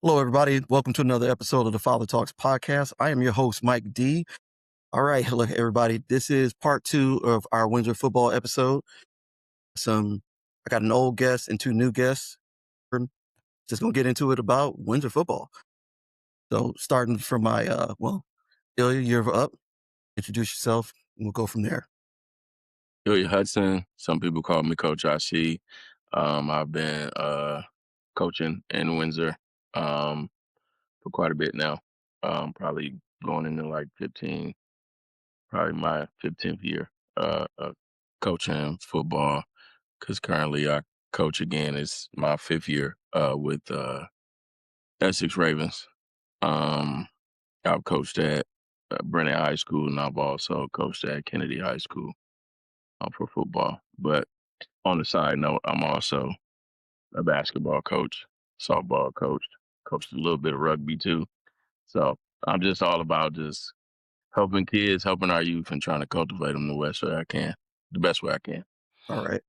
Hello, everybody. Welcome to another episode of the Father Talks podcast. I am your host, Mike D. All right, hello, everybody. This is part 2 of our Windsor Football episode. I got an old guest and 2 new guests. Just gonna get into it about Windsor Football. So, starting from my Illya, you're up. Introduce yourself, and we'll go from there. Illya Hudson. Some people call me Coach IC. I've been coaching in Windsor for quite a bit now. Probably going into like 15, probably my 15th year coaching football. Because currently I coach again. It's my 5th year with Essex Ravens. I've coached at Brennan High School, and I've also coached at Kennedy High School for football. But on the side note, I'm also a basketball coach, softball coach, coached a little bit of rugby too. So I'm just all about just helping kids, helping our youth, and trying to cultivate them the best way I can. All right.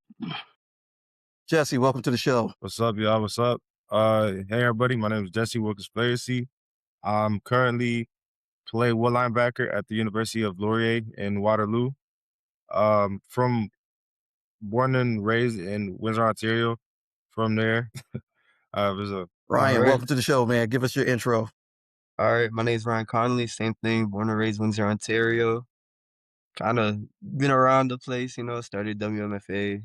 Jessie, welcome to the show. What's up, y'all? What's up? Hey, everybody. My name is Jessie Wilkins-Flaricee. I'm currently play wood linebacker at the University of Laurier in Waterloo. From born and raised in Windsor, Ontario. From there, Ryan, welcome to the show, man. Give us your intro. All right, my name is Ryan Connolly. Same thing, born and raised Windsor, Ontario. Kind of been around the place, started WMFA,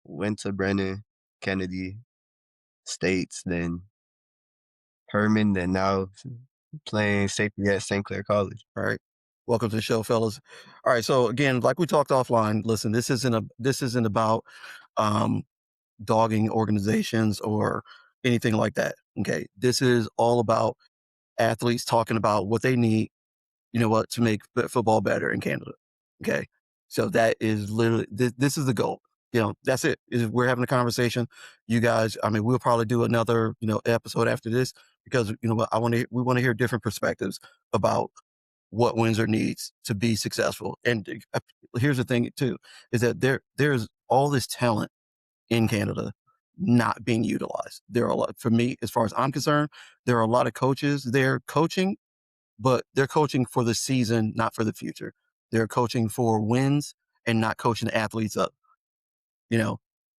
went to Brennan, Kennedy, States, then Herman, then now playing safety at St. Clair College. All right. Welcome to the show, fellas. All right. So again, like we talked offline, listen, this isn't about dogging organizations or anything like that. Okay. This is all about athletes talking about what they need, to make football better in Canada. Okay. So that is literally, this is the goal. That's it. We're having a conversation. You guys, we'll probably do another, episode after this because, we want to hear different perspectives about what Windsor needs to be successful. And here's the thing too, is that there's all this talent in Canada not being utilized. There are a lot, for me, as far as I'm concerned, there are a lot of coaches there coaching, but they're coaching for the season, not for the future. They're coaching for wins and not coaching athletes up,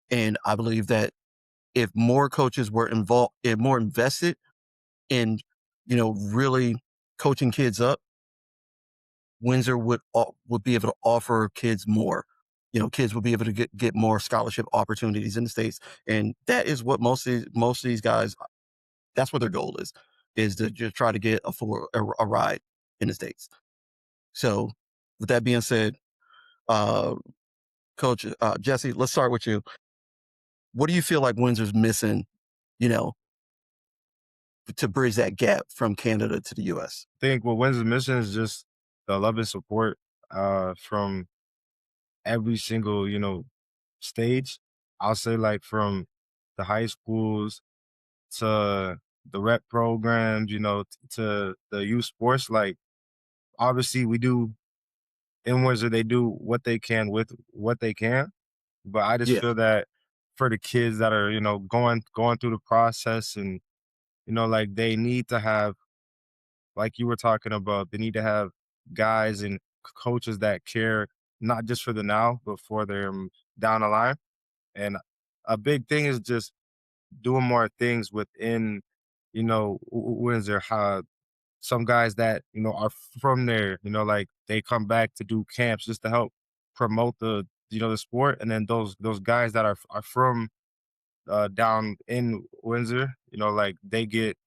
and I believe that if more coaches were involved and more invested in, really coaching kids up, Windsor would be able to offer kids more. Kids would be able to get more scholarship opportunities in the States, and that is what most of these guys. That's what their goal is to just try to get a ride in the States. So, with that being said, Coach Jessie, let's start with you. What do you feel like Windsor's missing? To bridge that gap from Canada to the U.S. I think what Windsor's missing is just the love and support from every single, stage. I'll say like from the high schools to the rep programs, to the youth sports. Like obviously we do in Windsor, they do what they can with what they can. But I just feel that for the kids that are, going through the process and, like they need to have, like you were talking about, they need to have guys and coaches that care not just for the now, but for their down the line. And a big thing is just doing more things within, Windsor. How some guys that are from there, like they come back to do camps just to help promote the sport, and then those guys that are from down in Windsor, like they get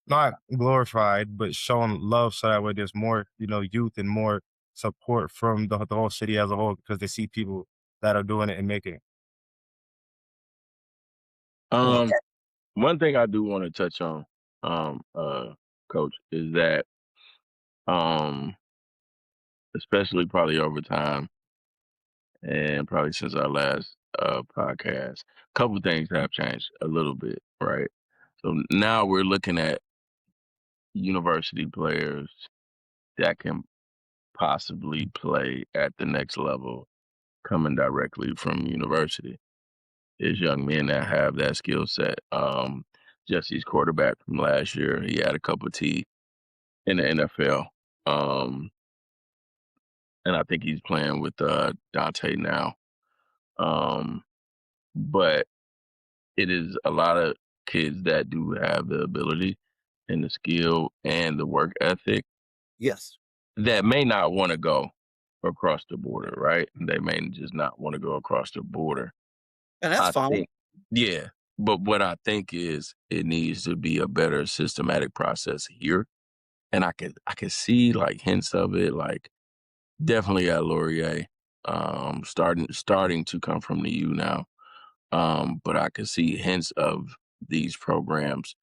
not glorified, but shown love so that way there's more, youth and more support from the whole city as a whole because they see people that are doing it and making it. One thing I do want to touch on, Coach, is that especially probably over time and probably since our last podcast, a couple things have changed a little bit, right? So now we're looking at university players that can possibly play at the next level coming directly from university. Is young men that have that skill set. Jesse's quarterback from last year. He had a cup of tea in the NFL. Um, and I think he's playing with Dante now. Um, but it is a lot of kids that do have the ability and the skill and the work ethic Yes, that may not want to go across the border, right? They may just not want to go across the border. and that's I fine. think, yeah. But what I think is it needs to be a better systematic process here. And I could see like hints of it, like definitely at Laurier, starting to come from the U now. But I could see hints of these programs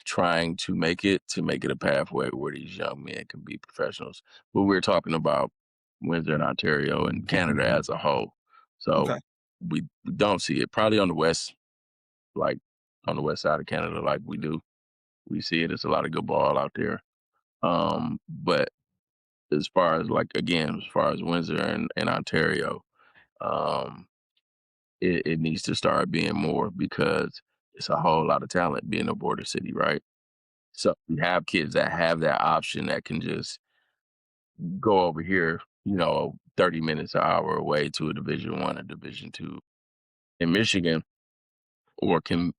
trying to make it a pathway where these young men can be professionals. But we're talking about Windsor and Ontario and Canada as a whole. So Okay. we don't see it probably on the west, like on the west side of Canada, like we do. We see it. It's a lot of good ball out there. But as far as like again, as far as Windsor and Ontario, um, it needs to start being more because it's a whole lot of talent being a border city, right? So we have kids that have that option that can just go over here, 30 minutes an hour away to a Division 1 or Division 2 in Michigan, or can,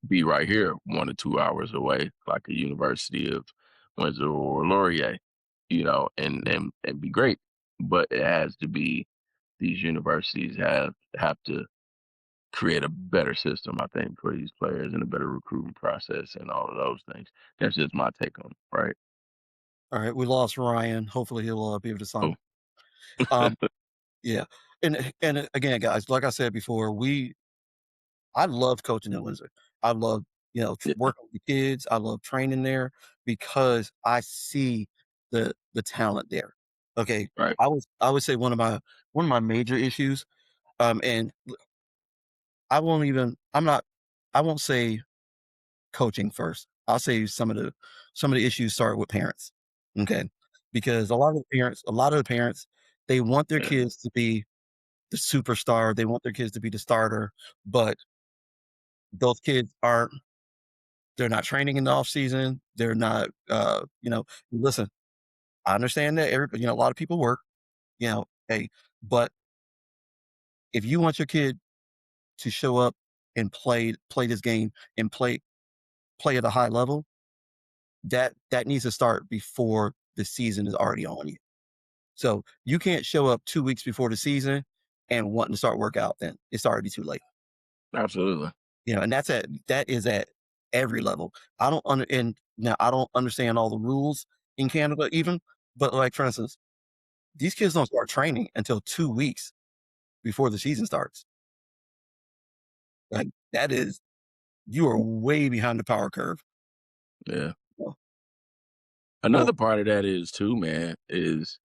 be right here 1 or 2 hours away, like a University of Windsor or Laurier, and be great. But it has to be these universities have to create a better system, I think, for these players and a better recruiting process and all of those things. That's just my take on it, right? All right, we lost Ryan. Hopefully, he'll be able to Oh, sign. Um, yeah, and again, guys, like I said before, I love coaching at Windsor. I love yeah, working with the kids. I love training there because I see the talent there. Okay, right. I would say one of my major issues, and I won't say coaching first. I'll say some of the issues start with parents. Okay. Because a lot of the parents, they want their Yeah, kids to be the superstar. They want their kids to be the starter, but those kids they're not training in the off season. They're not, listen, I understand that a lot of people work, hey, but if you want your kid to show up and play this game and play at a high level, that needs to start before the season is already on you. So you can't show up 2 weeks before the season and wanting to start workout. Then it's already too late. absolutely. And that is at every level. I don't understand all the rules in Canada even, but like for instance, these kids don't start training until 2 weeks before the season starts. Like that is you are way behind the power curve. Yeah. Well, Another well, part of that is too, man, is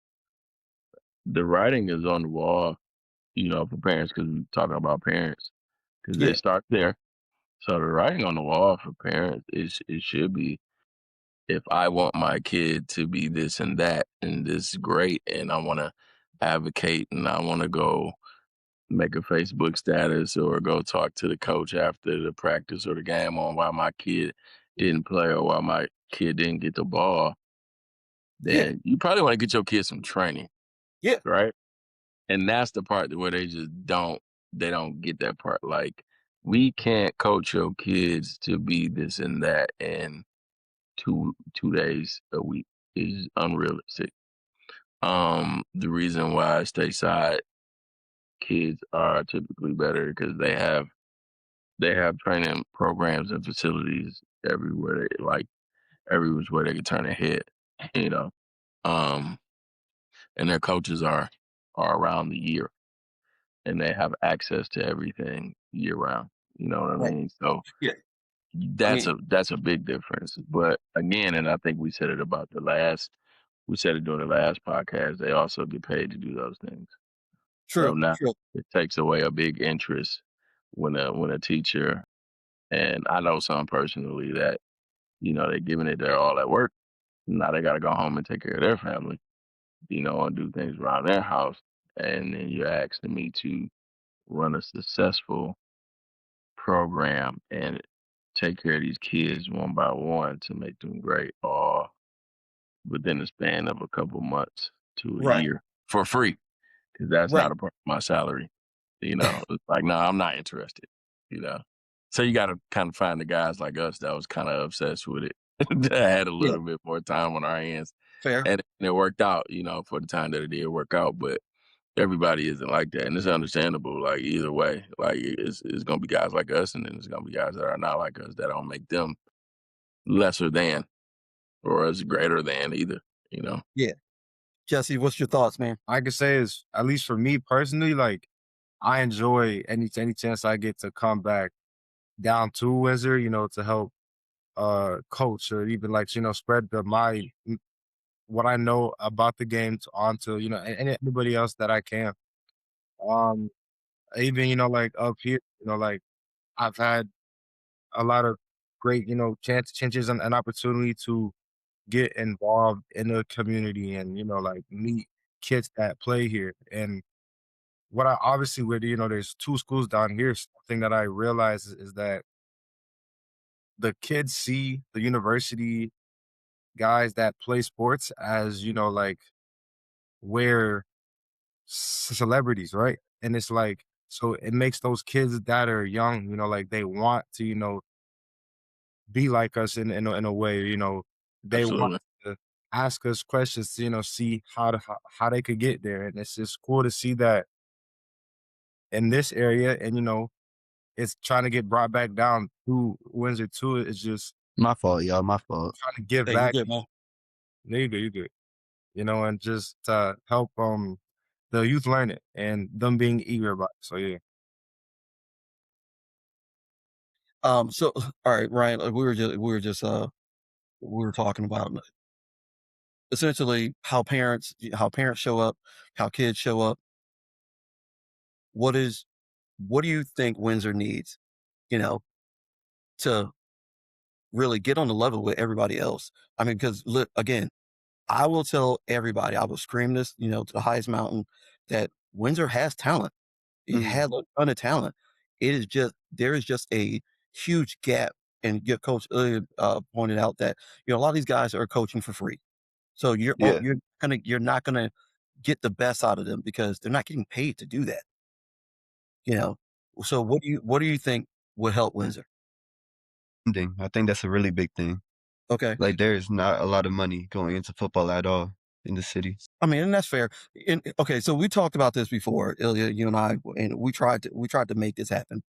the writing is on the wall, for parents because we're talking about parents because they yeah, start there. So the writing on the wall for parents is it should be if I want my kid to be this and that and this great and I want to advocate and I want to go make a Facebook status or go talk to the coach after the practice or the game on why my kid didn't play or why my kid didn't get the ball, yeah, then you probably want to get your kid some training, yeah, right? And that's the part where they don't get that part. Like we can't coach your kids to be this and that in two days a week is unrealistic. The reason why stateside kids are typically better because they have training programs and facilities everywhere everywhere where they can turn their head, you know. Um, and their coaches are around the year and they have access to everything year round. You know what I right, mean? So yeah. I that's mean, a big difference. But again, and I think we said it during the last podcast, they also get paid to do those things. So true, now true. it takes away a big interest when a teacher, and I know some personally that, they're giving it their all at work. Now they gotta go home and take care of their family, and do things around their house. And then you're asking me to run a successful program and take care of these kids one by one to make them great, all within the span of a couple months to a Right. year for free, because that's Right. not a part of my salary. It's like, no, I'm not interested. You know, so you got to kind of find the guys like us that was kind of obsessed with it, that had a Yeah. little bit more time on our hands, Fair. and it worked out. For the time that it did work out, but everybody isn't like that, and it's understandable. Like either way, like it's gonna be guys like us, and then there's gonna be guys that are not like us that don't make them lesser than or as greater than either. Yeah. Jesse, what's your thoughts, man? I could say is, at least for me personally, like I enjoy any chance I get to come back down to Windsor, to help coach, or even like, spread what I know about the game onto, anybody else that I can. Um Even, like up here, like I've had a lot of great, chances and opportunity to get involved in the community, and, like meet kids that play here. And what I obviously would, there's two schools down here. Something that I realize is that the kids see the university guys that play sports as, like we're celebrities, right? And it's like, so it makes those kids that are young, like they want to, be like us in a way, they want Absolutely. to ask us questions to, see how they could get there. And it's just cool to see that in this area, and, it's trying to get brought back down to Windsor too. It's just My fault, y'all. My fault. trying to give Hey, you back. good, man? There you go, you good. And just help the youth learn it and them being eager about it. So yeah. So all right, Ryan, we were talking about essentially how parents show up, how kids show up. What do you think Windsor needs, to really get on the level with everybody else? I mean, because look, again, I will tell everybody, I will scream this, to the highest mountain, that Windsor has talent. It has a ton of talent. There is just a huge gap. And your coach earlier pointed out that a lot of these guys are coaching for free. So Yeah. you're not gonna get the best out of them because they're not getting paid to do that. So what do you think would help Windsor? I think that's a really big thing. Okay. Like there's not a lot of money going into football at all in the city. I mean, and that's fair. Okay, so we talked about this before, Ilya, you and I, and we tried to make this happen.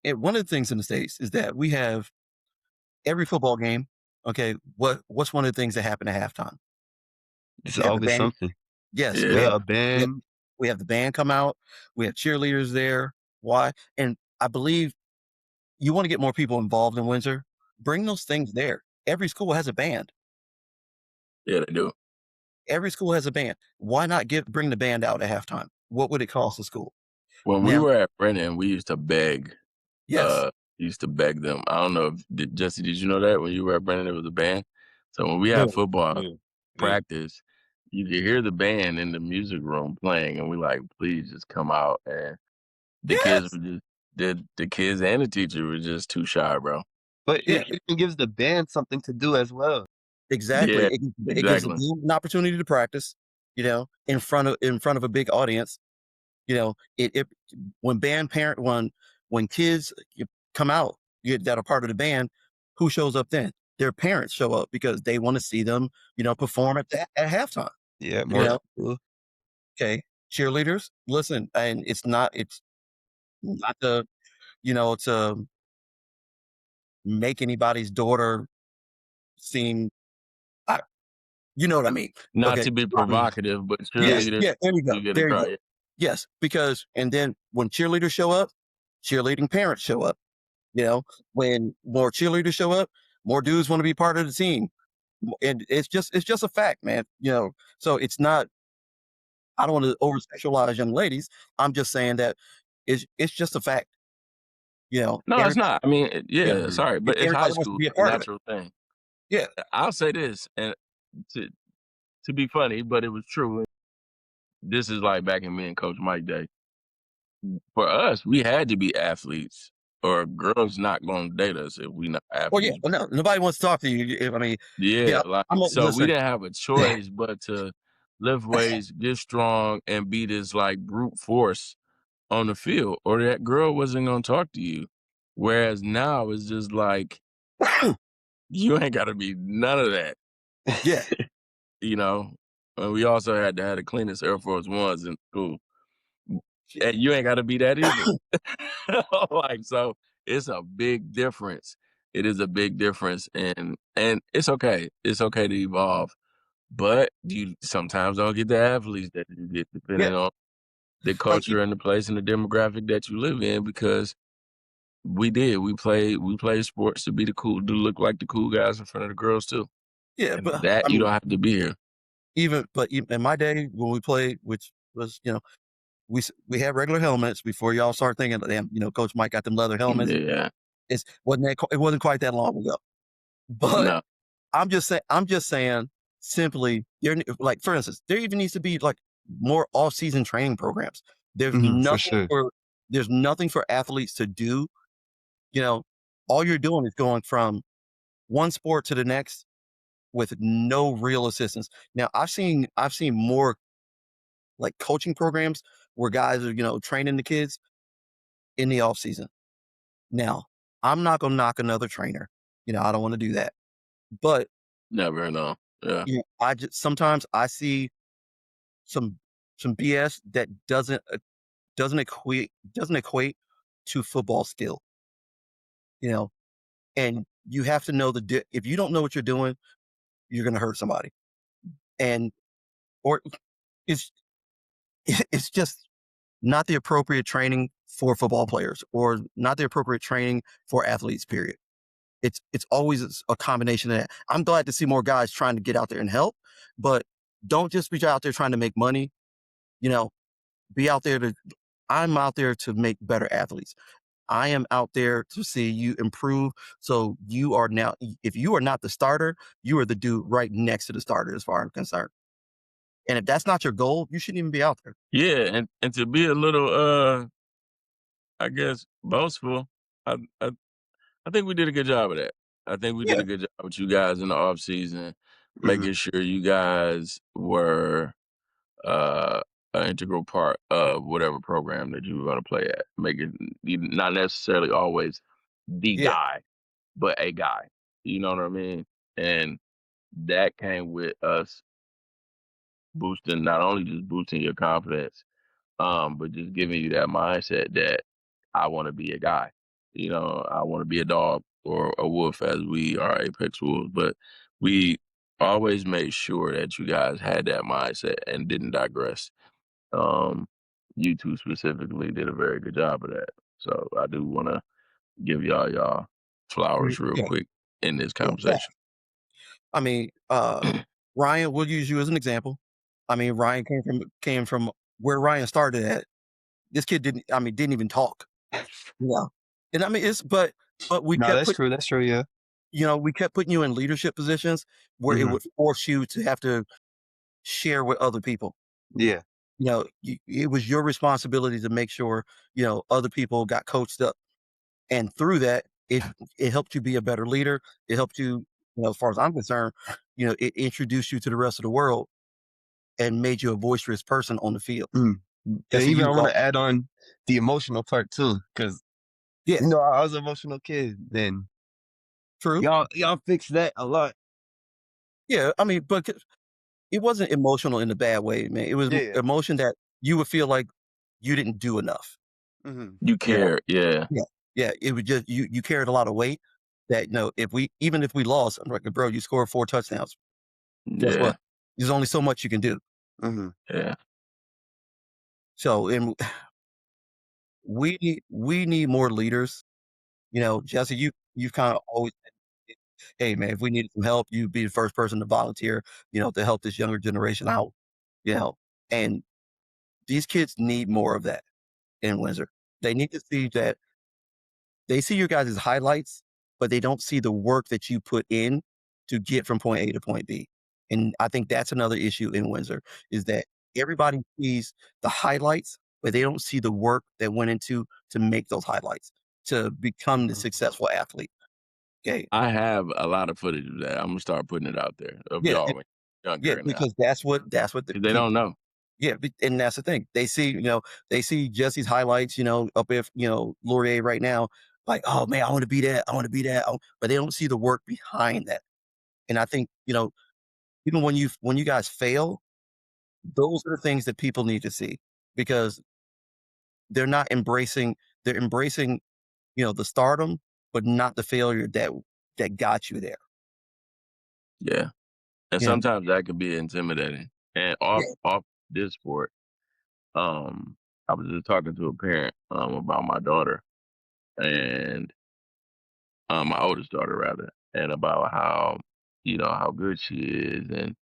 And one of the things in the States is that we have every football game. Okay, what's one of the things that happen at halftime? It's We have the always band. something. Yes, Yeah. Yeah, a we have, band. we have the band come out. We have cheerleaders there. Why? And I believe you want to get more people involved in Windsor. Bring those things there. Every school has a band. Yeah, they do. Every school has a band. Why not bring the band out at halftime? What would it cost the school? When we Now, were at Brennan, we used to beg. yes, Used to beg them. I don't know if Jesse, did you know that when you were at Brennan, there was a band? So when we Yeah, had football yeah, yeah. practice, you could hear the band in the music room playing, and we like, please just come out. And the kids yes, were just the kids and the teacher were just too shy, bro. But yeah, it even gives the band something to do as well. exactly. Yeah, It gives the exactly. band an opportunity to practice. In front of a big audience. It when when kids come out that are part of the band, who shows up then? Their parents show up because they want to see them, perform at halftime. Yeah, You more know, people. okay, cheerleaders, listen, and it's not to to make anybody's daughter seem, I, you know what I mean? Not Okay, to be provocative, but yes, cheerleaders yeah, there you go, do get a there you go. cry. Yes, because and then when cheerleaders show up, cheerleading parents show up. When more cheerleaders show up, more dudes want to be part of the team. And it's just a fact, man. So it's not, I don't want to over sexualize young ladies. I'm just saying that it's just a fact. No, it's Everybody, not. I mean, yeah, yeah, sorry, but it's high everybody wants to school. be a It's a part of it. natural thing. Yeah. I'll say this, and to to be funny, but it was true. This is like back in me and Coach Mike day. For us, we had to be athletes or girls not gonna date us if we not Well, yeah, athletes. no, nobody wants to talk to you. I mean, Yeah, yeah, like, so we listen. didn't have a choice but to lift weights, get strong, and be this, like, brute force on the field, or that girl wasn't gonna talk to you. Whereas now it's just like, you ain't gotta be none of that, Yeah, you know? We also had to have the cleanest Air Force Ones in school, and you ain't gotta be that either. Like, so it's a big difference. It is a big difference, and it's okay. It's okay to evolve, but you sometimes don't get the athletes that you get yeah. depending on the I mean, culture and the place and the demographic that you live in because we played sports to be to look like the cool guys in front of the girls too. yeah, And but that I you mean, don't have to be here. even in my day when we played, which was we had regular helmets before y'all start thinking, damn, Coach Mike got them leather helmets. Yeah. It wasn't quite that long ago. But No. I'm just saying simply, like for instance, there even needs to be like more off-season training programs. There's For nothing sure. for athletes to do. All you're doing is going from one sport to the next with no real assistance. Now I've seen more like coaching programs where guys are, training the kids in the off season. Now, I'm not gonna knock another trainer. I don't want to do that. But Never know. Yeah. I just sometimes I see some BS that doesn't equate to football skill, you know, and you have to know if you don't know what you're doing, you're gonna hurt somebody. And or it's it's just not the appropriate training for football players or not the appropriate training for athletes, period. It's always a combination of that. I'm glad to see more guys trying to get out there and help, but don't just be out there trying to make money. You know, be out there to. I'm out there to make better athletes. I am out there to see you improve. So you are now, if you are not the starter, you are the dude right next to the starter, as far as I'm concerned. And if that's not your goal, you shouldn't even be out there. Yeah, and to be a little I guess boastful, I I I think we did a good job of that. I think we did Yeah, a good job with you guys in the off season, Mhm. making sure you guys were uh, an integral part of whatever program that you were going to play at. Making you not necessarily always the yeah, guy, but a guy. You know what I mean? And that came with us boosting, not only just boosting your confidence, but just giving you that mindset that I want to be a guy. I want to be a dog or a wolf as we are apex wolves. But we always made sure that you guys had that mindset and didn't digress. Um, you two specifically did a very good job of that. So I do want to give y'all flowers real yeah, quick in this yeah. conversation. I mean, Ryan, we'll use you as an example. I mean, Ryan came from where Ryan started at. This kid didn't even talk. Yeah. And I mean, but we No, kept that's putting, true. That's true. Yeah. we kept putting you in leadership positions where it hmm would force you to have to share with other people. Yeah. It was your responsibility to make sure, other people got coached up. And through that, it helped you be a better leader. It helped you, as far as I'm concerned, it introduced you to the rest of the world and made you a boisterous person on the field. Mm. And That's a even I you want to add on the emotional part too, because yeah, I was an emotional kid. Then true. y'all fixed that a lot. Yeah, I mean, but it wasn't emotional in a bad way, man. It was Yeah. emotion that you would feel like you didn't do enough. hmm You You know, care, yeah, yeah, yeah. It was just you carried a lot of weight. That even if we lost, I'm like, bro, you scored 4 touchdowns. Guess yeah, what? There's only so much you can do. hmm yeah. So, and we need more leaders. Jesse, you've kind of always said, hey man, if we needed some help, you'd be the first person to volunteer. To help this younger generation out. You know, and these kids need more of that in Windsor. They need to see that they see your guys' highlights, but they don't see the work that you put in to get from point A to point B. And I think that's another issue in Windsor is that everybody sees the highlights, but they don't see the work that went into to make those highlights. to become the Mhm. successful athlete. Okay. I have a lot of footage of that. I'm gonna start putting it out there of Yeah. y'all when you're Yeah. younger now. Because that's what the 'Cause they don't people, know. yeah. And that's the thing. They see Jesse's highlights, up if, Laurier right now, like, oh man, I want to be that. I want to be that. But they don't see the work behind that. And I think, even when you guys fail, those are the things that people need to see because they're not embracing, they're embracing, the stardom, but not the failure that got you there. Yeah. And You know? sometimes that can be intimidating. And off Yeah. off this sport, um, I was just talking to a parent about my daughter and my oldest daughter rather, and about how, how good she is and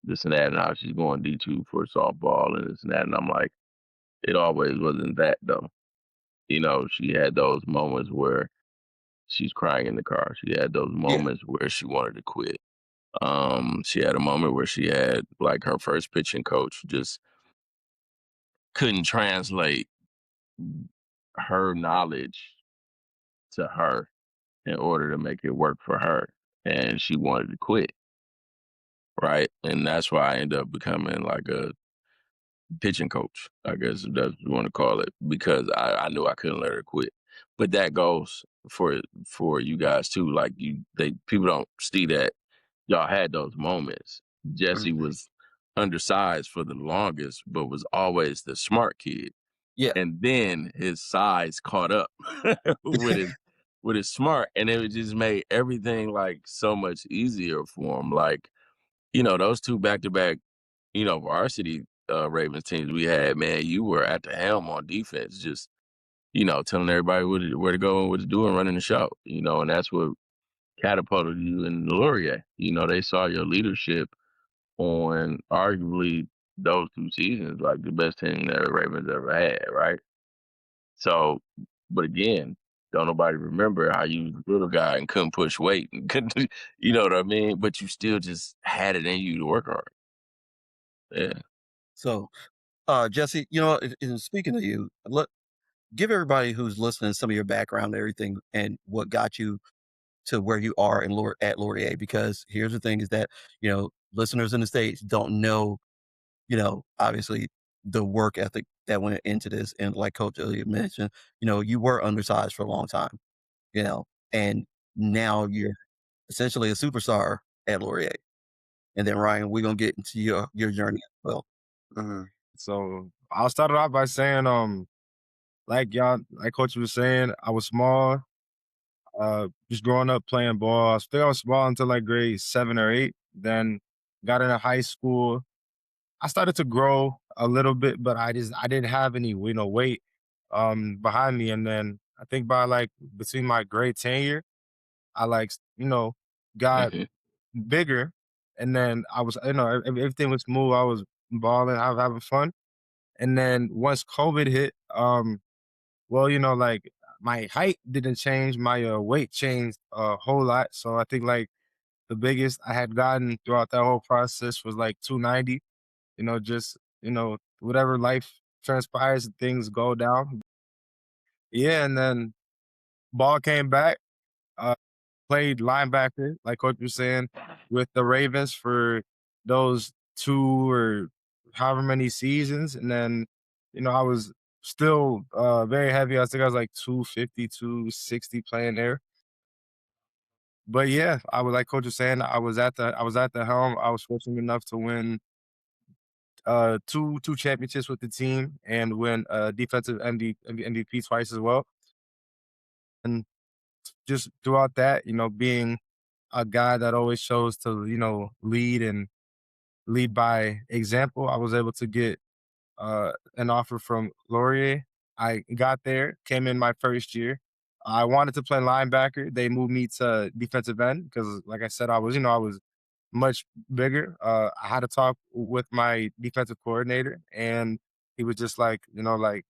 this and that and how she's going D2 for softball and this and that. And I'm like, it always wasn't that though. She had those moments where she's crying in the car. She had those Yeah. moments where she wanted to quit. She had a moment where she had like her first pitching coach just couldn't translate her knowledge to her in order to make it work for her. And she wanted to quit, right? And that's why I ended up becoming like a pitching coach, I guess if that's what you want to call it, because I knew I couldn't let her quit. But that goes for you guys too. Like people don't see that y'all had those moments. Jesse Mhm. was undersized for the longest, but was always the smart kid. Yeah. And then his size caught up with his smart, and it just made everything like so much easier for him. Like, those two back to back, varsity Ravens teams we had, man, you were at the helm on defense, just, telling everybody where to go and what to do and running the show, and that's what catapulted you in Laurier. They saw your leadership on arguably those 2 seasons, like the best team that the Ravens ever had, right? So, but again, don't nobody remember how you was a little guy and couldn't push weight and couldn't, you know what I mean? But you still just had it in you to work hard. Yeah. So, Jesse, and speaking of you, give everybody who's listening some of your background and everything and what got you to where you are at Laurier. Because here's the thing is that, listeners in the States don't know, obviously the work ethic that went into this. And like Coach Illya mentioned, you were undersized for a long time, and now you're essentially a superstar at Laurier. And then Ryan, we're gonna get into your journey as well. Mhm. So I'll start it off by saying, like Coach was saying, I was small. Just growing up playing ball. I was small until like grade 7 or 8. Then got into high school. I started to grow a little bit, but I didn't have any, weight behind me. And then I think by like between my grade 10 year, I like, got Hmm. bigger. And then I was, everything was smooth. I was balling, I was having fun. And then once COVID hit, well, like my height didn't change, my weight changed a whole lot. So I think like the biggest I had gotten throughout that whole process was like 290. Just whatever life transpires, things go down. Yeah, and then ball came back. Uh, Played linebacker, like Coach was saying, with the Ravens for those 2 or however many seasons, and then, I was still, very heavy. I think I was like 250, 260 playing there. But yeah, I was like Coach was saying, I was at the helm. I was fortunate enough to win, two championships with the team and win, defensive MVP twice as well. And just throughout that, being a guy that always chose to, lead and lead by example. I was able to get an offer from Laurier. I got there, came in my first year. I wanted to play linebacker. They moved me to defensive end because, like I said, I was much bigger. I had a talk with my defensive coordinator, and he was just like, like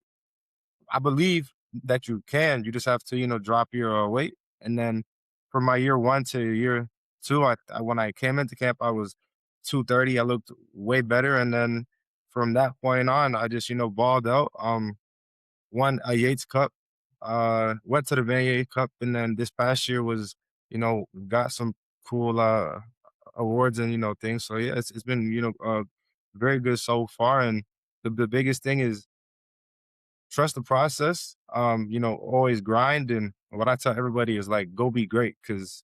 I believe that you can. You just have to, drop your weight. And then from my year 1 to year 2, when I came into camp, I was 230. I looked way better. And then from that point on, I just, balled out. Won a Yates Cup went to the VA Cup, and then this past year was, got some cool awards and things. So yeah, it's been very good so far. And the biggest thing is trust the process. Always grind. And what I tell everybody is like, go be great. Cause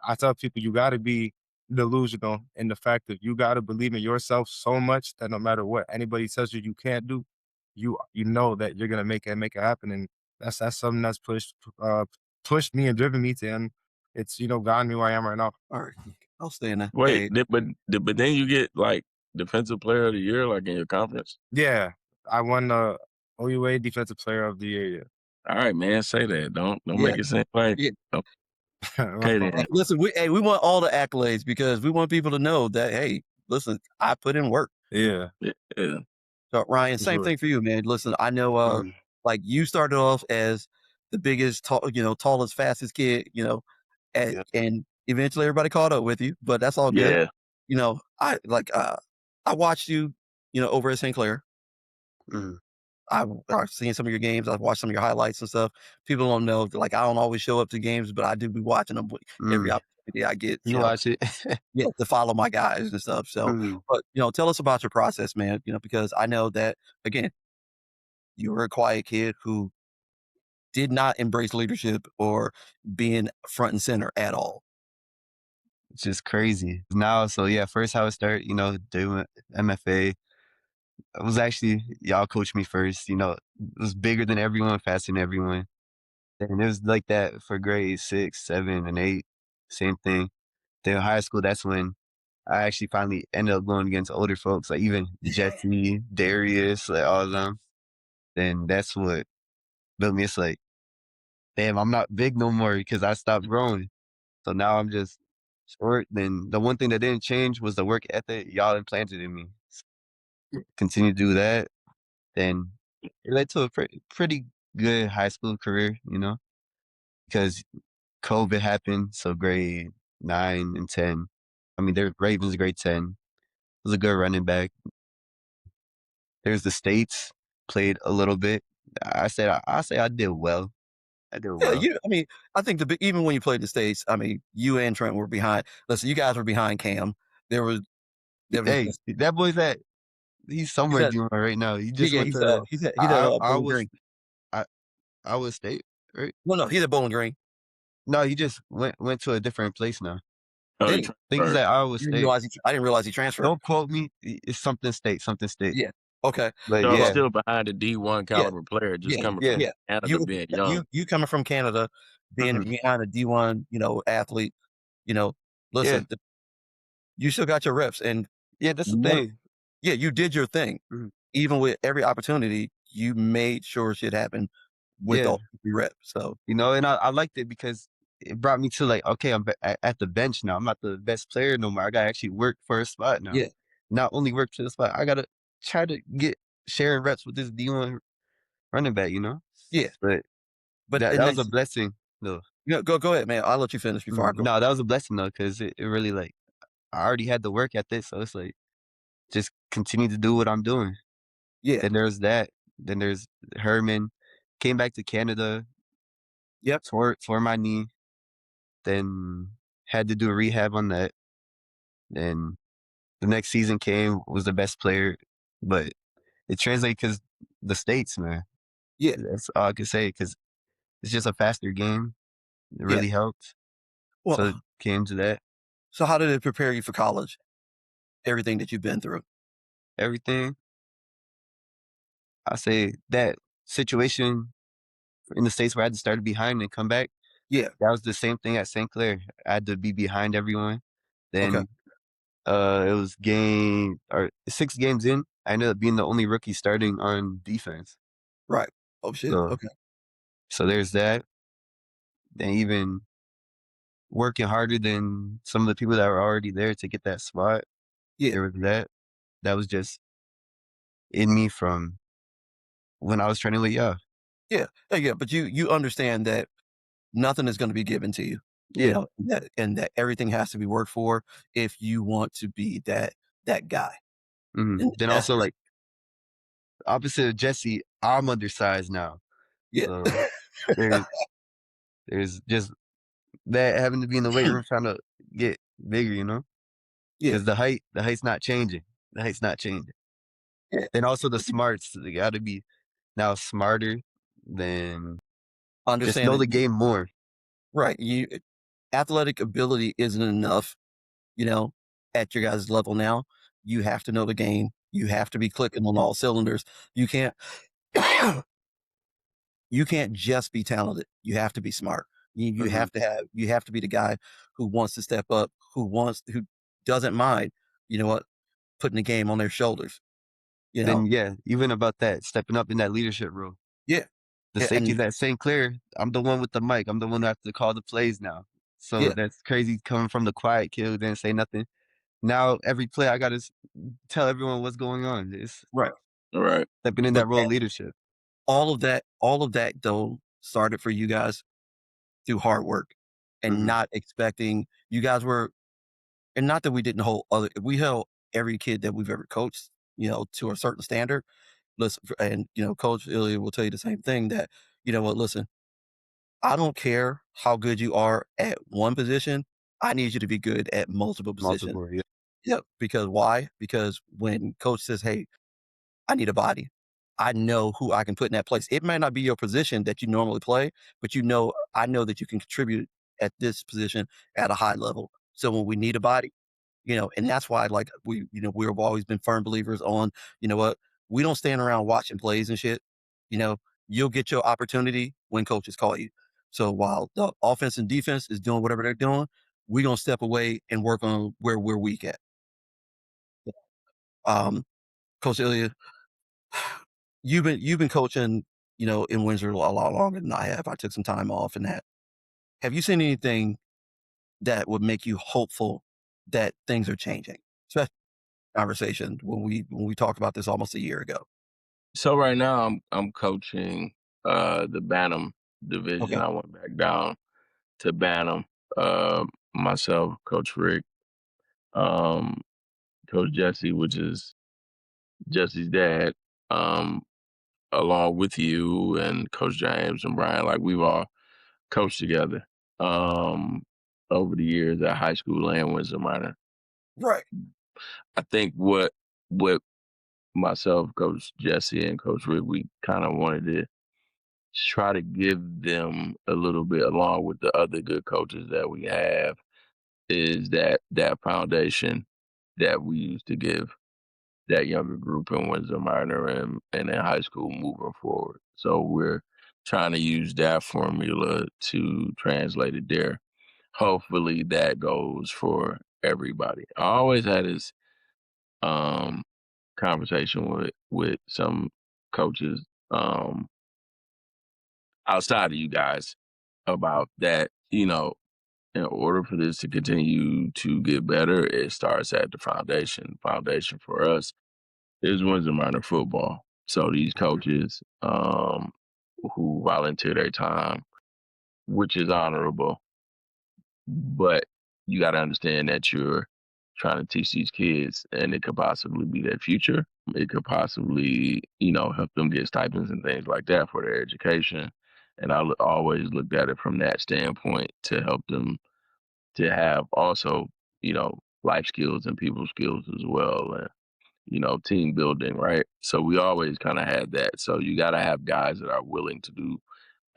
I tell people you gotta be delusional in the fact that you gotta believe in yourself so much that no matter what anybody tells you can't do, you know that you're gonna make it happen. And that's something that's pushed me and driven me to, and it's gotten me where I am right now. All right. I'll stay in there. Wait, Hey, but then you get like defensive player of the year, like in your conference. Yeah, I won the OUA Defensive Player of the Year. All right, man, say that. Don't Yeah. make it seem like Yeah. okay then. Listen, we want all the accolades because we want people to know that, hey, listen, I put in work. Yeah. Yeah. So Ryan, For same sure. thing for you, man. Listen, I know Mhm. like you started off as the biggest, tallest, fastest kid, Yeah. and eventually everybody caught up with you, but that's all good. Yeah. I watched you, over at St. Clair. Mhm. I've seen some of your games. I've watched some of your highlights and stuff. People don't know, like, I don't always show up to games, but I do be watching them every Mm. opportunity I get, You watch it. to follow my guys and stuff. So, Mhm. but, tell us about your process, man, because I know that, again, you were a quiet kid who did not embrace leadership or being front and center at all. It's just crazy. Now, so yeah, first how it started, doing MFA. It was actually y'all coached me first, it was bigger than everyone, faster than everyone. And it was like that for grades 6, 7, and 8. Same thing. Then high school, that's when I actually finally ended up going against older folks, like even Jessie, Darius, like all of them. Then that's what built me. It's like, damn, I'm not big no more because I stopped growing. So now I'm just short. Then the one thing that didn't change was the work ethic y'all implanted in me. Continue to do that. Then it led to a pretty good high school career, because COVID happened. So grade 9 and 10. I mean, they're Ravens grade 10. Was a good running back. There's the States, played a little bit. I say I did well. I did Yeah, well. I think even when you played the States, I mean, you and Trent were behind. Listen, you guys were behind Cam. There was Hey, just, that boy's he's he's somewhere at, doing right now. He yeah, just yeah, went to he's at I Bowling was Green. I was State, right? Well, no, he's at Bowling Green. No, he just went to a different place now. Oh, Did he he? I think he's transferred. at Iowa State. I didn't realize he transferred. Don't quote me. It's something State, something State. Yeah. Okay. But So yeah, still behind the D1 caliber player, just Yeah. coming yeah. from Yeah. Canada, being young. You coming from Canada, being Mhm. behind a D1, athlete, Yeah. listen, you still got your reps, and Yeah, that's the one, thing. you did your thing. Mhm. Even with every opportunity, you made sure shit happened with Yeah. all the reps. So And I liked it because it brought me to like, okay, I'm at the bench now. I'm not the best player no more. I gotta actually work for a spot now. yeah, Not only work for the spot, I gotta try to get sharing reps with this D1 running back, yeah. But But that and was then a blessing though. go ahead, man. I'll let you finish before I go. No, that was a blessing though, because it really like I already had the work ethic, so it's like just continue to do what I'm doing. Yeah. Then there's that. Then there's Herman. Came back to Canada, Yep. tore my knee. Then had to do a rehab on that. Then the next season came, was the best player, but it translated because the States, man. Yeah. That's all I can say because it's just a faster game. It Yeah. really helped. So it Well, came to that. so how did it prepare you for college? Everything that you've been through. Everything. I say that situation in the States where I had to start behind and come back, Yeah. that was the same thing at St. Clair. I had to be behind everyone. Okay. Then it was 6 games in. I ended up being the only rookie starting on defense. Right. Oh shit. So Okay. so there's that. Then even working harder than some of the people that were already there to get that spot. Yeah. There was that. That was just in me from when I was training with y'all. Yeah. Yeah. But you understand that nothing is going to be given to you. Yeah. And that everything has to be worked for if you want to be that guy. And Then that's also like opposite of Jessie, I'm undersized now. yeah. So There's there's just that having to be in the weight room trying to get bigger, Yeah. because the height's not changing. The height's not changing. Yeah. And also the smarts, they got to be now smarter than just Understand know it. the game more. Right. Athletic ability isn't enough, at your guys' level now. You have to know the game. You have to be clicking on all cylinders. You can't you can't just be talented. You have to be smart. You Mhm. have to be the guy who wants to step up, who doesn't mind, putting the game on their shoulders. You know? Then yeah, even about that, stepping up in that leadership role. Yeah. The Yeah. safeties And at St. Clair, I'm the one with the mic. I'm the one who has to call the plays now. So yeah, that's crazy coming from the quiet kid who didn't say nothing. Now every play I gotta tell everyone what's going on. It's right. All right. stepping in But that role of leadership. all of that though started for you guys through hard work and Mhm. not expecting you guys were, and not that we held every kid that we've ever coached, to a certain standard. Listen, and Coach Illya will tell you the same thing that, listen, I don't care how good you are at one position. I need you to be good at multiple positions. Multiple, yeah. Yep. Because why? Because when coach says, "Hey, I need a body," I know who I can put in that place. It might not be your position that you normally play, but I know that you can contribute at this position at a high level. So when we need a body, and that's why, like, we've always been firm believers on, what, we don't stand around watching plays and shit. You know, you'll get your opportunity when coaches call you. So while the offense and defense is doing whatever they're doing, we're gonna step away and work on where we're weak at. Um, Coach Ilya, you've been coaching, in Windsor a lot longer than I have. I took some time off and that. Have you seen anything that would make you hopeful that things are changing? Especially conversation when we talked about this almost a year ago. So right now I'm coaching the Bantam division. Okay. I went back down to Bantam. Uh, Myself, Coach Rick, um, Coach Jesse, which is Jesse's dad, um, along with you and Coach James and Brian. Like we've all coached together um, over the years at high school and Windsor Minor. Right. I think what myself, Coach Jesse, and Coach Rick, we kind of wanted to try to give them a little bit, along with the other good coaches that we have, is that foundation that we used to give that younger group in Windsor Minor and in high school moving forward. So we're trying to use that formula to translate it there. Hopefully that goes for everybody. I always had this um conversation with some coaches outside of you guys about that, in order for this to continue to get better, it starts at the foundation. Foundation for us is Windsor Minor football. So these coaches who volunteer their time, which is honorable, but you got to understand that you're trying to teach these kids, and it could possibly be their future. It could possibly, help them get stipends and things like that for their education. And always looked at it from that standpoint to help them to have also, life skills and people skills as well. And, team building, right? So we always kind of had that. So you got to have guys that are willing to do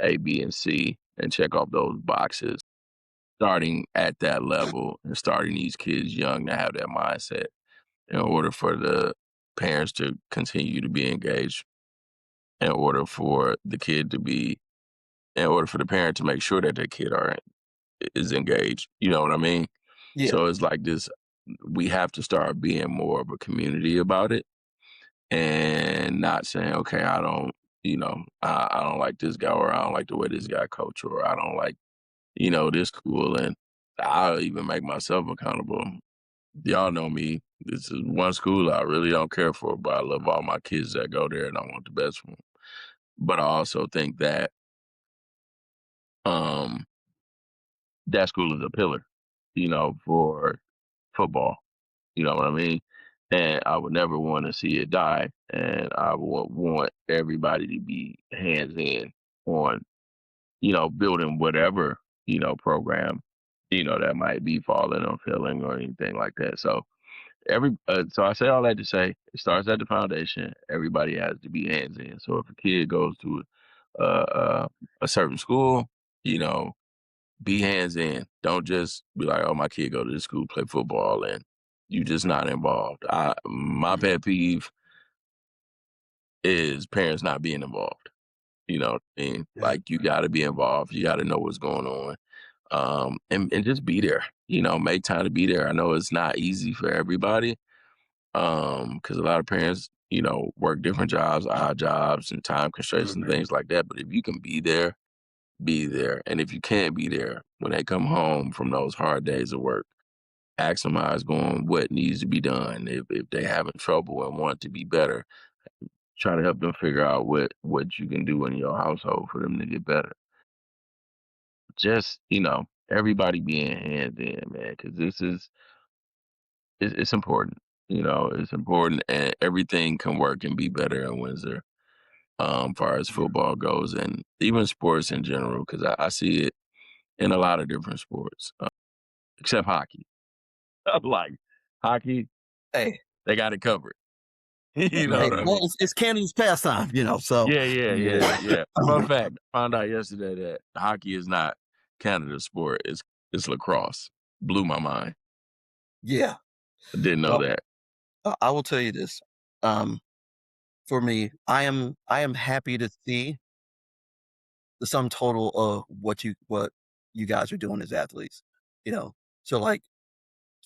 A, B, and C and check off those boxes starting at that level and starting these kids young to have that mindset in order for the parents to continue to be engaged, in order for the kid to be, in order for the parent to make sure that their kid is engaged. You know what I mean? Yeah. So it's like this, we have to start being more of a community about it and not saying, okay, I don't, I don't like this guy, or I don't like the way this guy coach, or I don't like, this school. And I'll even make myself accountable. Y'all know me. This is one school I really don't care for, but I love all my kids that go there and I want the best for them. But I also think that um, that school is a pillar, for football. You know what I mean? And I would never want to see it die. And I would want everybody to be hands in on building whatever, program, that might be falling or failing or anything like that. So so I say all that to say it starts at the foundation. Everybody has to be hands in. So if a kid goes to a certain school, you know, be hands in. Don't just be like, oh, my kid go to this school, play football, and you just not involved. My pet peeve is parents not being involved. You know what I mean? Yeah. Like, you got to be involved. You got to know what's going on. And just be there. Make time to be there. I know it's not easy for everybody. Because a lot of parents, work different jobs, odd jobs, and time constraints and things like that. But if you can be there, be there. And if you can't be there, when they come home from those hard days of work, ask them how it's going, what needs to be done. If they're having trouble and want to be better, try to help them figure out what you can do in your household for them to get better. Just, everybody being hands in, man, because it's important. It's important, and everything can work and be better in Windsor, far as football goes, and even sports in general, because I see it in a lot of different sports, except hockey. Like, hockey, Hey, they got it covered. You know hey, what I well, mean? it's Canada's pastime, so Yeah. Fun fact, found out yesterday that hockey is not Canada's sport. It's lacrosse. Blew my mind. yeah. I didn't know Well, that. I will tell you this. For me, I am happy to see the sum total of what you guys are doing as athletes. You know, so like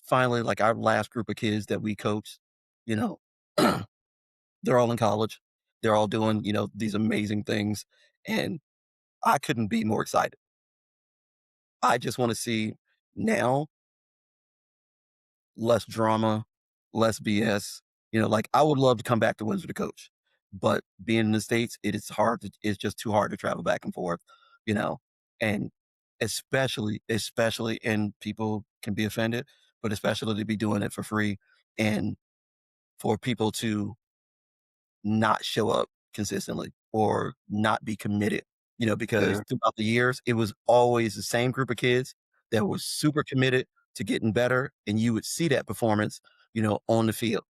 finally, like our last group of kids that we coached, you know, they're all in college. They're all doing, these amazing things. And I couldn't be more excited. I just want to see now less drama, less BS. Like I would love to come back to Windsor to coach, but being in the States, it's just too hard to travel back and forth, you know, and especially, and people can be offended, but especially to be doing it for free and for people to not show up consistently or not be committed, because throughout the years, it was always the same group of kids that was super committed to getting better. And you would see that performance, on the field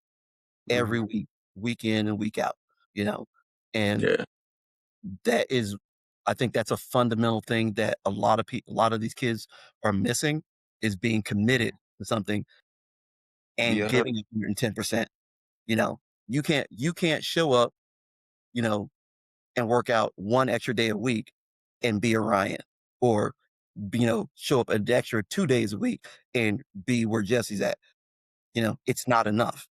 every week, week in and week out, you know, and Yeah. that is, I think that's a fundamental thing that a lot of people, a lot of these kids are missing is being committed to something and Yeah. giving it 110%. You can't show up, you know, and work out one extra day a week and be a Ryan or, show up an extra 2 days a week and be where Jesse's at. It's not enough,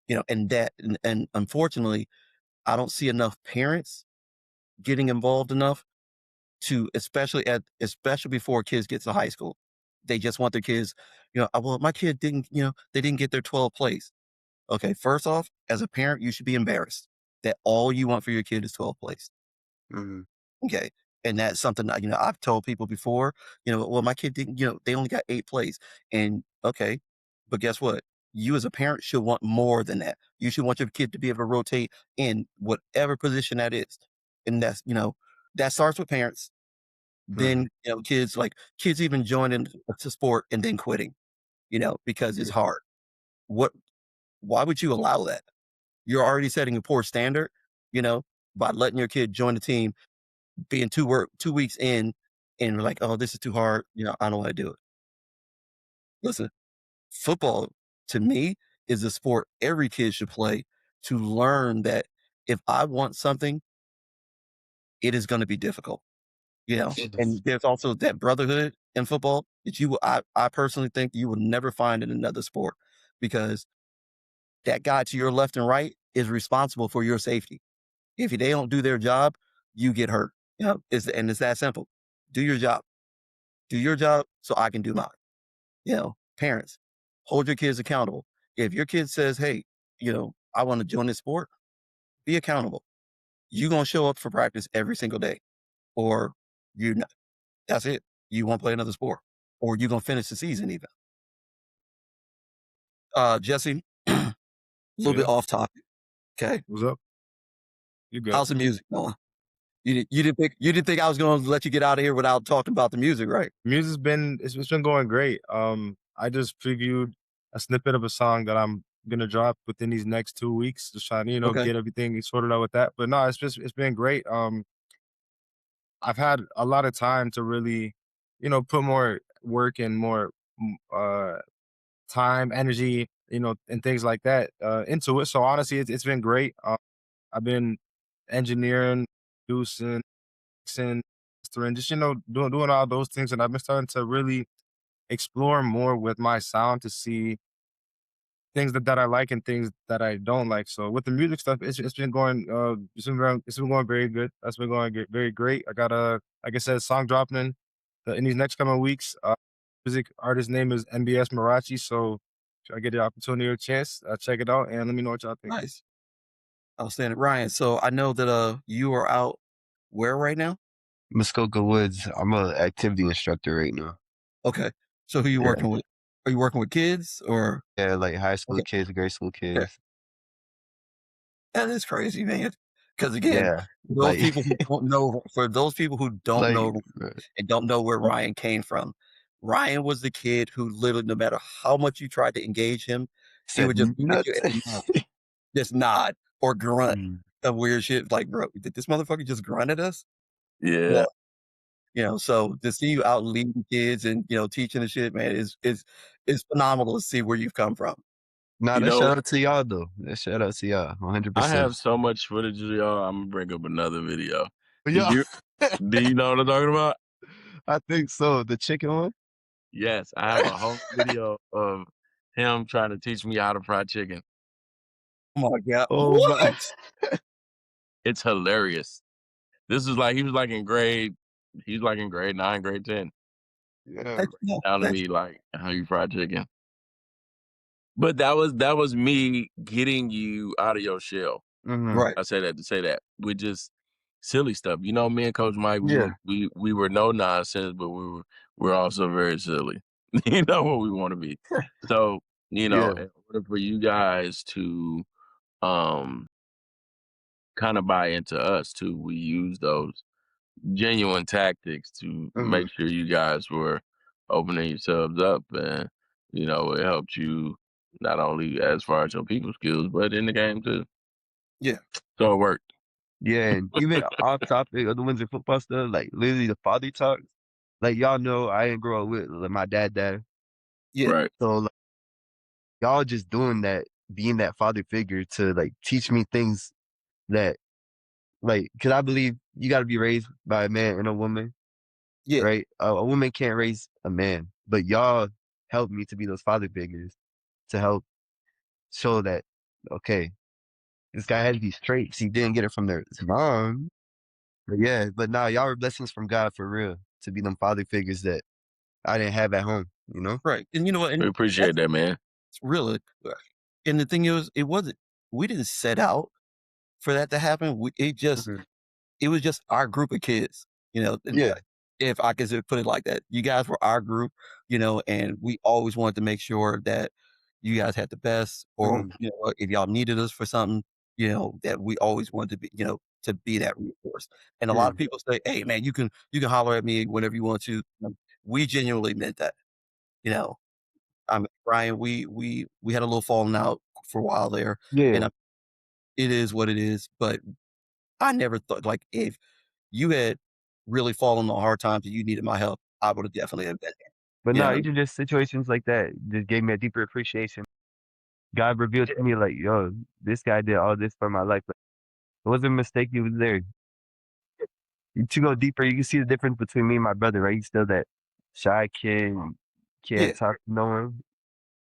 and unfortunately, I don't see enough parents getting involved enough to, especially before kids get to high school. They just want their kids, well, my kid didn't, they didn't get their 12th place. Okay. First off, as a parent, you should be embarrassed that all you want for your kid is 12th place. Okay. And that's something that, I've told people before, well, my kid didn't, they only got 8th place. And okay, but guess what? You as a parent should want more than that. You should want your kid to be able to rotate in whatever position that is. And that starts with parents. Then, kids even joining to sport and then quitting, because it's hard. Why would you allow that? You're already setting a poor standard, by letting your kid join the team, being 2 weeks in, and like, oh, this is too hard. I don't want to do it. Listen, football to me is a sport every kid should play to learn that if I want something, it is going to be difficult, and there's also that brotherhood in football that I personally think you will never find in another sport because that guy to your left and right is responsible for your safety. If they don't do their job, you get hurt. It's that simple. Do your job. Do your job so I can do mine. Parents, hold your kids accountable. If your kid says, hey, I want to join this sport, be accountable. You're going to show up for practice every single day or you're not. That's it. You won't play another sport or you're going to finish the season even. Jesse, a little bit Yeah. off topic. Okay. What's up? You good? How's the music going? You didn't think I was going to let you get out of here without talking about the music, right? Music's been it's been going great. I just previewed a snippet of a song that I'm gonna drop within these next 2 weeks. Just trying to Okay, get everything sorted out with that. But no, it's been great. I've had a lot of time to really put more work and more time, energy, and things like that into it. So honestly, it's been great. I've been engineering, producing, mixing, mastering, just doing all those things, and I've been starting to really explore more with my sound to see things that I like and things that I don't like. So with the music stuff, it's been going it's been going very good. That's been going very great. I got a like I said, song dropping in these next coming weeks. Music artist name is MBS Marachi. So if I get the opportunity or chance, check it out and let me know what y'all think. nice. Outstanding. Ryan, so I know that you are out where right now? Muskoka Woods. I'm a activity instructor right now. Okay. So who you Yeah. working with? Are you working with kids or Yeah, like high school okay. kids, grade school Yeah. kids. That is crazy, man. Because again, Yeah. Like for those people who don't like know and don't know where Ryan came from, Ryan was the kid who literally, no matter how much you tried to engage him, he said would just look at you nuts. and just nod or grunt Mm. of weird shit. Like, bro, did this motherfucker just grunt at us? Yeah. Yeah. So to see you out leading kids and teaching and shit, man, is phenomenal to see where you've come from. Nah, You that know, shout out to y'all though. That shout out to y'all, I 100%. have so much footage of y'all. I'm gonna bring up another video. But Did yeah, you do you know what I'm talking about? I think so. The chicken one? Yes, I have a whole video of him trying to teach me how to fry chicken. Oh my god, Oh my. what? It's hilarious. This is like he was like in grade 9, grade 10, Yeah. That's, no, telling that's me like how you fry chicken. But that was me getting you out of your shell. Mhm. right. I say that to say that with just silly stuff. Me and Coach Mike, we Yeah. were we were no nonsense, but we're also very silly. You know what we want to be. So Yeah. in order for you guys to um kind of buy into us too, we use those genuine tactics to Mhm. make sure you guys were opening yourselves up, and it helped you not only as far as your people skills, but in the game too. Yeah, So it worked. Yeah, and even off topic of the Windsor football stuff, like literally the father talks. Like y'all know I didn't grow up with like, my dad. yeah, Right. So like, y'all just doing that, being that father figure to like teach me things that like, cause I believe you gotta be raised by a man and a woman, yeah, right? A woman can't raise a man, but y'all helped me to be those father figures to help show that, okay, this guy has these traits. He didn't get it from his mom. But yeah, but nah, y'all were blessings from God for real to be them father figures that I didn't have at home, you know? right. And you know what? We And appreciate that's that, man. really, and the thing is, it wasn't. We didn't set out for that to happen. Mhm. It was just our group of kids, and, Yeah. if I could put it like that. You guys were our group, and we always wanted to make sure that you guys had the best or, Mhm. if y'all needed us for something, that we always wanted to be, to be that resource. And a lot of Mhm. people say, "Hey, man, you can holler at me whenever you want to." We genuinely meant that, you know. Brian, we had a little falling out for a while there, Yeah. and, it is what it is, but I never thought like, if you had really fallen on hard times and you needed my help, I would have definitely have been But there, no, even just situations like that just gave me a deeper appreciation. God revealed to me like, yo, this guy did all this for my life. But it wasn't a mistake, he was there. To go deeper, you can see the difference between me and my brother, right? He's still that shy kid, Yeah, can't talk to no one.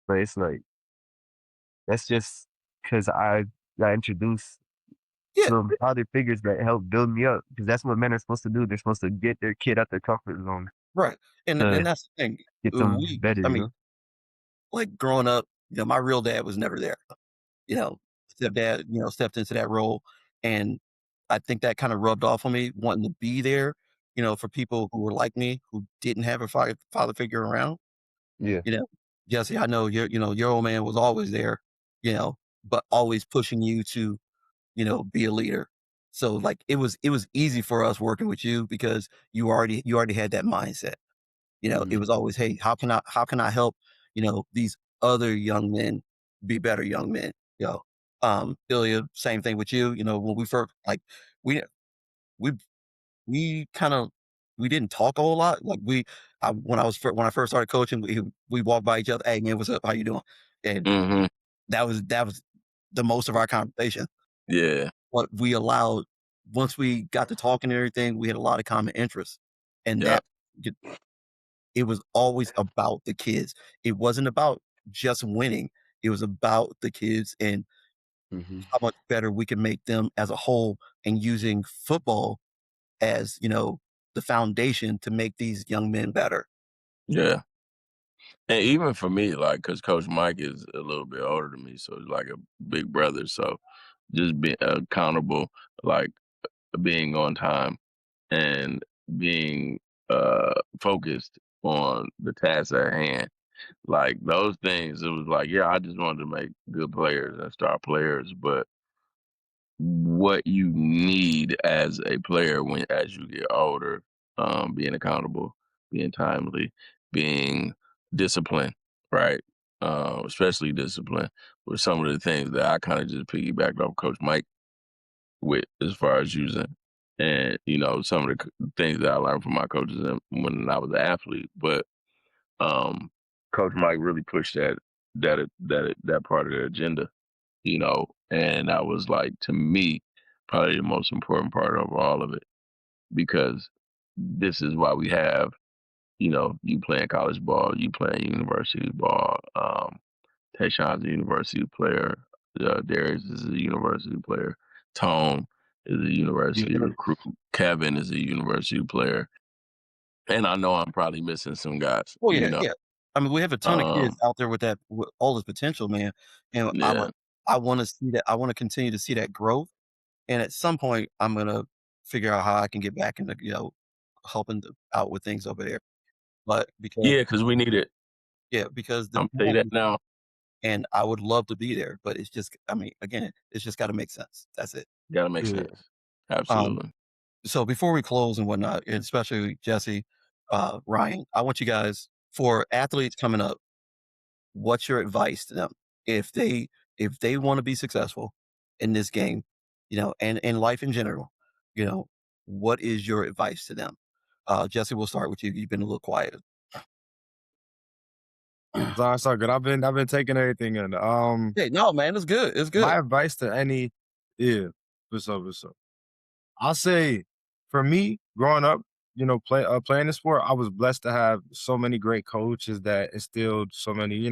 But it's like that's just because I got introduced yeah, some other figures that help build me up because that's what men are supposed to do. They're supposed to get their kid out their comfort zone right, and to that's the thing. get them better, I you mean, know? like, growing up, my real dad was never there, you know, stepdad, stepped into that role, and I think that kinda rubbed off on me wanting to be there, for people who were like me, who didn't have a father figure around, Yeah. you know? Jesse, I know your old man was always there, but always pushing you to, be a leader. So like it was easy for us working with you because you already had that mindset. It Mhm. was always, hey, how can I help, these other young men be better young men? Ilya, same thing with you. When we first like we we we kind of we didn't talk a whole lot. Like when I first started coaching, we walked by each other. Hey man, what's up? How you doing? And Mhm. that was the most of our conversation. Yeah. But we allowed once we got to talking and everything, we had a lot of common interests, and Yep. it was always about the kids. It wasn't about just winning. It was about the kids and Mhm. how much better we can make them as a whole, and using football as, the foundation to make these young men better. Yeah. And even for me, like, cause Coach Mike is a little bit older than me, so he's like a big brother. So just being accountable, like being on time and being focused on the task at hand. Like those things, it was like, yeah, I just wanted to make good players and star players, but what you need as a player when as you get older, being accountable, being timely, being disciplined, right? Especially discipline were some of the things that I kind of just piggybacked off Coach Mike with as far as using. And, some of the things that I learned from my coaches when I was an athlete. But um, Coach Mike really pushed that part of the agenda, and that was like to me probably the most important part of all of it because this is why we have you playing college ball, you playing university ball. Tayshawn's a university player. Darius is a university player. Tone is a university Yeah. recruit. Kevin is a university player. And I know I'm probably missing some guys. Oh yeah, yeah. I mean, we have a ton of kids Um, out there with all this potential, man. And yeah, I want to see that. I want to continue to see that growth. And at some point, I'm gonna figure out how I can get back into, helping out with things over there. But because yeah, because we need it. yeah, because the I'm tell you that now. and I would love to be there, but it's just, I mean, again, it's just got to make sense. That's it. Got to make Yeah. sense. Um, Absolutely. so before we close and whatnot, and especially Jesse, Ryan, I want you guys, for athletes coming up, what's your advice to them if they want to be successful in this game, and in life in general, you know, what is your advice to them? Jesse, we'll start with you. You've been a little quiet. It's all good. I've been taking everything in. Hey, no, man, it's good. It's good. My advice to any, yeah, for so. I'll say, for me, growing up, playing the sport, I was blessed to have so many great coaches that instilled so many,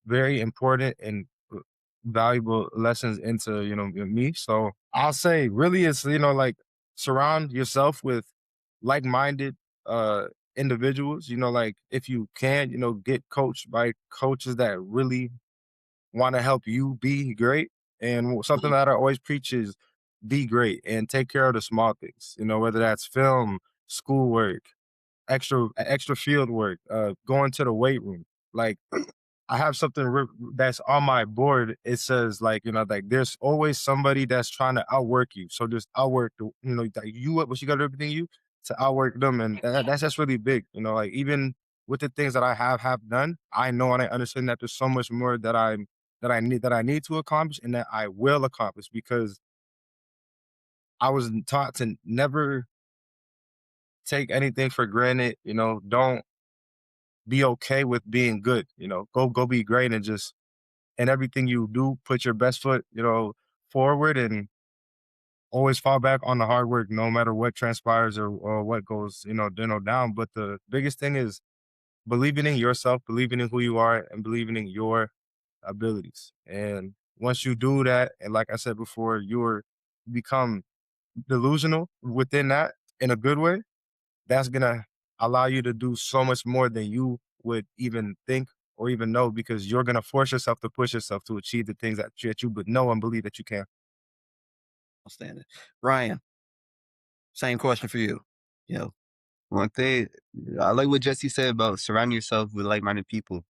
very important and valuable lessons into, me. So I'll say really it's, like surround yourself with like-minded individuals, like if you can, get coached by coaches that really want to help you be great. And something Mhm. that I always preach is be great and take care of the small things, whether that's film, schoolwork, extra field work, going to the weight room. Like I have something that's on my board. It says like there's always somebody that's trying to outwork you. So just outwork like what you got everything you to outwork them, and that's just really big. Like even with the things that I have done, I know and I understand that there's so much more that I need to accomplish and that I will accomplish because I was taught to never take anything for granted. Don't be okay with being good. Go be great and just and everything you do, put your best foot, forward and always fall back on the hard work, no matter what transpires or what goes, down. But the biggest thing is believing in yourself, believing in who you are, and believing in your abilities. And once you do that, and like I said before, you become delusional within that in a good way. That's gonna allow you to do so much more than you would even think or even know because you're gonna force yourself to push yourself to achieve the things that you would know and believe that you can. Outstanding. Ryan, same question for you. You know, One thing, I like what Jesse said about surrounding yourself with like-minded people.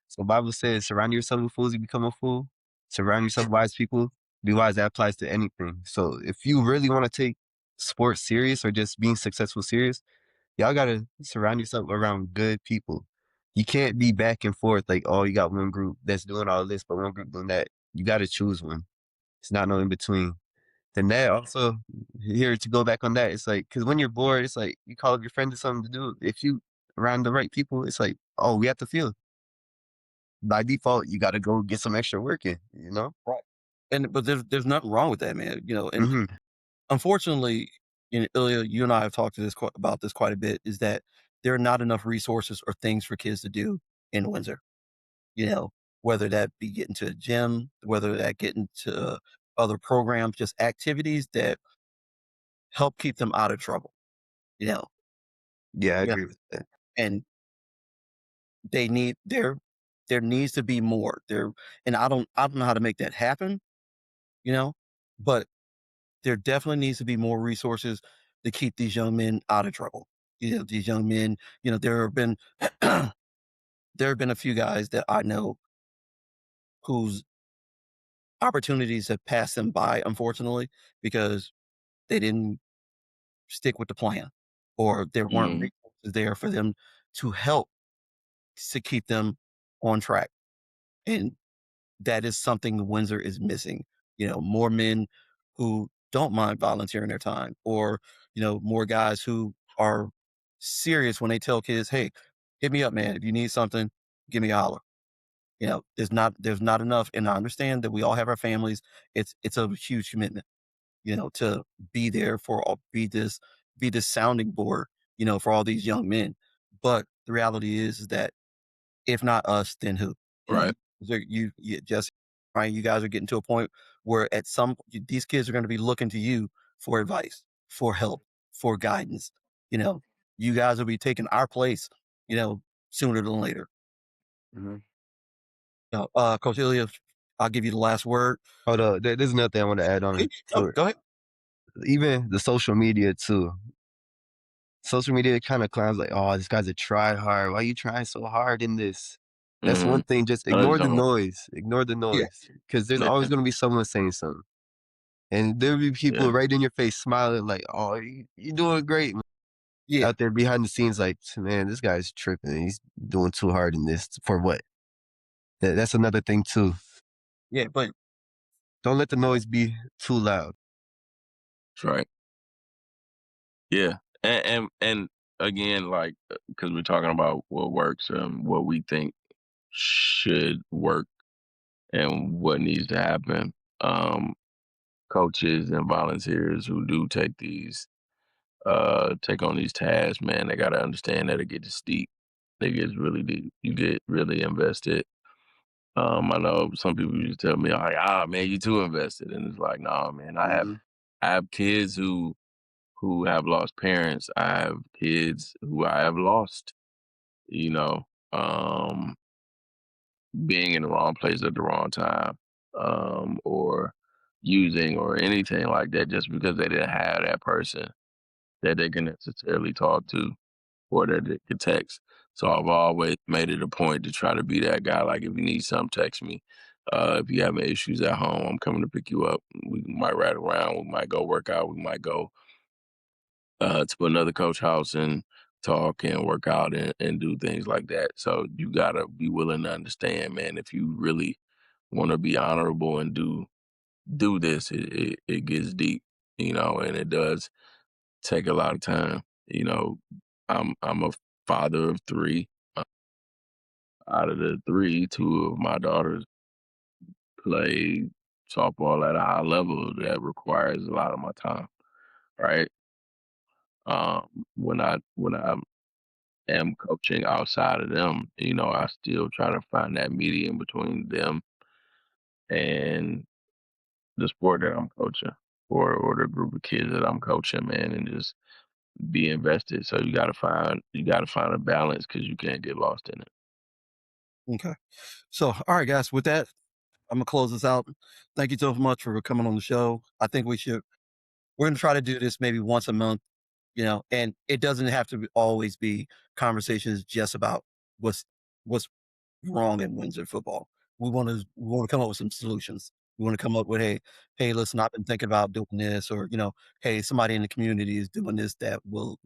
So Bible says, surround yourself with fools, you become a fool. Surround yourself with wise people, be wise, that applies to anything. So if you really want to take sports serious or just being successful serious, y'all gotta surround yourself around good people. You can't be back and forth like, oh, you got one group that's doing all this, but one group doing that. You gotta choose one. It's not no in between. Then that also, here to go back on that, it's like, because when you're bored, it's like you call up your friend to something to do. If you around the right people, it's like, oh, we have to field. By default, you got to go get some extra work in, you know? Right. But there's nothing wrong with that, man. And Hmm. unfortunately, Ilya, you and I have talked about this quite a bit. Is that there are not enough resources or things for kids to do in Windsor. You know, whether that be getting to a gym, whether that getting to other programs, just activities that help keep them out of trouble. You know, Yeah, I yeah, agree with that. and they need there needs to be more there. And I don't know how to make that happen. You know, but there definitely needs to be more resources to keep these young men out of trouble. These young men. There have been there have been a few guys that I know whose opportunities have passed them by, unfortunately, because they didn't stick with the plan, or there weren't Mm, resources there for them to help to keep them on track. And that is something Windsor is missing. More men who don't mind volunteering their time, or, more guys who are serious when they tell kids, hey, hit me up, man. If you need something, give me a holler. There's not enough. And I understand that we all have our families. It's a huge commitment, to be there be this sounding board, for all these young men. But the reality is that if not us, then who? right. Jesse, Ryan, you guys are getting to a point where these kids are going to be looking to you for advice, for help, for guidance. You know, you guys will be taking our place, sooner than later. Mhm. Coach Ilya, I'll give you the last word. Hold up, there's another thing I want to add on Oh, to it. go ahead. Even the social media too. Social media kind of clowns like, oh, this guy's a try hard. Why are you trying so hard in this? That's one Mm, thing. Just I know you're ignore the talking about. noise. Ignore the Yeah, noise. Because there's always Yeah, going to be someone saying something. And there'll be people yeah, right in your face smiling like, oh, you're doing great. yeah, Out there behind the scenes like, man, this guy's tripping. He's doing too hard in this. For what? That's another thing too. yeah. But Don't let the noise be too loud. that's right. Yeah, and again, like, because we're talking about what works and what we think should work and what needs to happen. Um, Coaches and volunteers who do take on these tasks, man, they gotta understand that it gets steep. It gets really deep. You get really invested. I know some people used to tell me like, ah, man, you too invested, and it's like, nah, man, Hmm. I have kids who have lost parents. I have kids who I have lost. You know, um, being in the wrong place at the wrong time, or using or anything like that, just because they didn't have that person that they can necessarily talk to or that they can text. So I've always made it a point to try to be that guy. Like, if you need something, text me. If you having issues at home, I'm coming to pick you up. We might ride around. We might go work out. We might go to another coach house and talk and work out and do things like that. So you gotta be willing to understand, man. If you really want to be honorable and do this, it gets deep, and it does take a lot of time. I'm a father of three. Out of the three, two of my daughters play softball at a high level that requires a lot of my time. Right. When I am coaching outside of them, I still try to find that medium between them and the sport that I'm coaching, or the group of kids that I'm coaching, man, and just be invested. So you gotta find a balance because you can't get lost in it. okay. So, all right, guys. With that, I'm gonna close this out. Thank you so much for coming on the show. I think we're gonna try to do this maybe once a month, and it doesn't have to always be conversations just about what's what's wrong in Windsor football. We want to come up with some solutions. We want to come up with, hey, listen, I've been thinking about doing this, or hey, somebody in the community is doing this that will,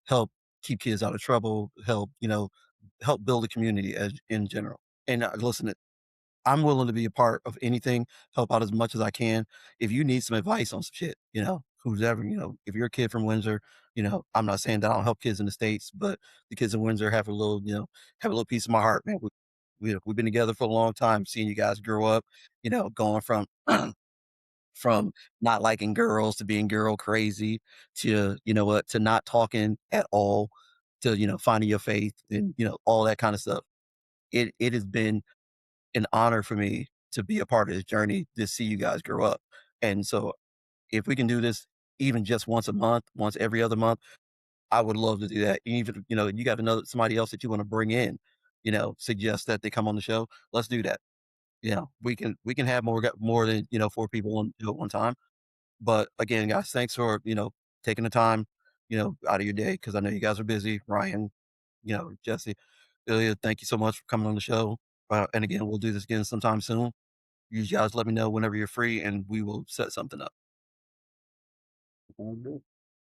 help keep kids out of trouble, help build a community as in general. And listen, I'm willing to be a part of anything, help out as much as I can. If you need some advice on some shit, who's ever, if you're a kid from Windsor, I'm not saying that I don't help kids in the States, but the kids in Windsor have a little, have a little piece of my heart, man. We've been together for a long time, seeing you guys grow up, going from from not liking girls to being girl crazy to, to not talking at all to, finding your faith and, all that kind of stuff. It has been an honor for me to be a part of this journey, to see you guys grow up. And so if we can do this even just once a month, once every other month, I would love to do that. Even, you got somebody else that you want to bring in, suggest that they come on the show. Let's do that. We can have more than, 4 people on do at one time. But again, guys, thanks for, taking the time, out of your day. Cause I know you guys are busy. Ryan, Jessie, Illya, thank you so much for coming on the show. And again, we'll do this again sometime soon. You guys let me know whenever you're free and we will set something up. All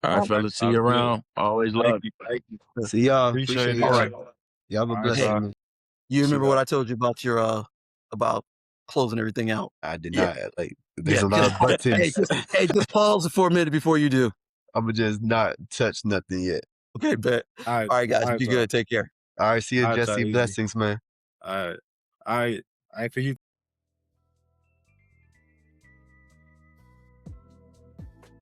right, fellas. See you Sounds good. around. Always love you. Thank you. See y'all. Appreciate Appreciate it. y'all. All right. Y'all have a All right, blessed Hey, evening. you remember See what ya. I told you about your about closing everything out? I did Yeah. not there's Yeah. a lot of Hey, buttons. just pause for a minute before you do. I'ma just not touch nothing yet. Okay, bet. All right. All right, guys, All right, be y'all. good. Take care. All right, see you, All right, y'all. Jesse. Easy. Blessings, man. All right. All right. For you